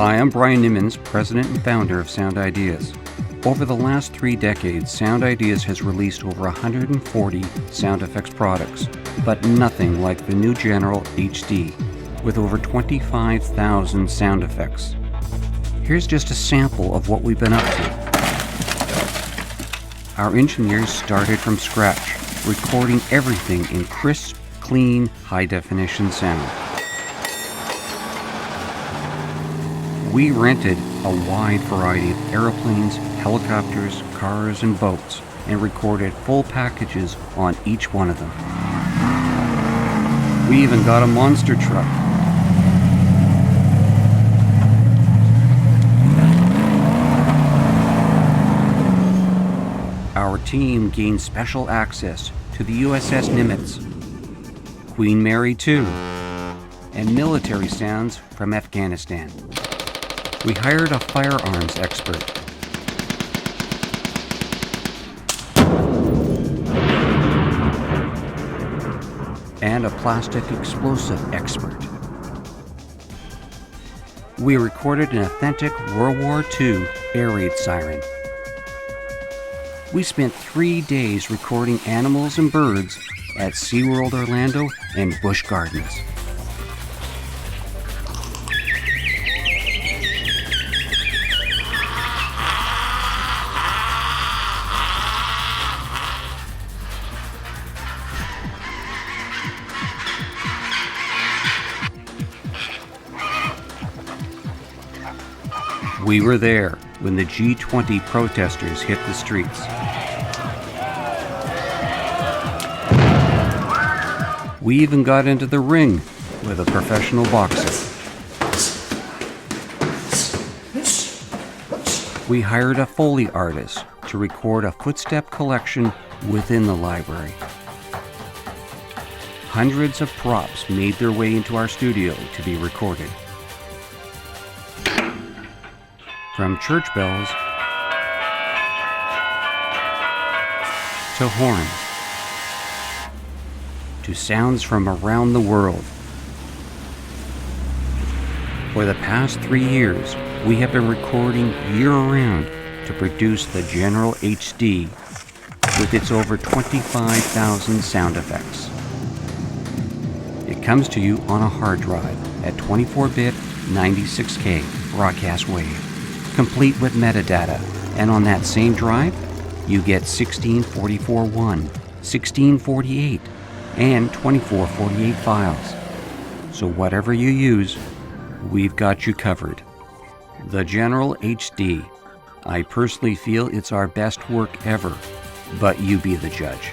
Hi, I'm Brian Nimmons, president and founder of Sound Ideas. Over the last 3 decades, Sound Ideas has released over 140 sound effects products, but nothing like the new General HD, with over 25,000 sound effects. Here's just a sample of what we've been up to. Our engineers started from scratch, recording everything in crisp, clean, high-definition sound. We rented a wide variety of airplanes, helicopters, cars, and boats, and recorded full packages on each one of them. We even got a monster truck. Our team gained special access to the USS Nimitz, Queen Mary II, and military sounds from Afghanistan. We hired a firearms expert. And a plastic explosive expert. We recorded an authentic World War II air raid siren. We spent 3 days recording animals and birds at SeaWorld Orlando and Busch Gardens. We were there when the G20 protesters hit the streets. We even got into the ring with a professional boxer. We hired a Foley artist to record a footstep collection within the library. Hundreds of props made their way into our studio to be recorded. From church bells to horns to sounds from around the world. For the past 3 years, we have been recording year-round to produce the General HD with its over 25,000 sound effects. It comes to you on a hard drive at 24-bit 96K broadcast wave, complete with metadata, and on that same drive, you get 1644.1, 1648, and 2448 files. So whatever you use, we've got you covered. The General HD. I personally feel it's our best work ever, but you be the judge.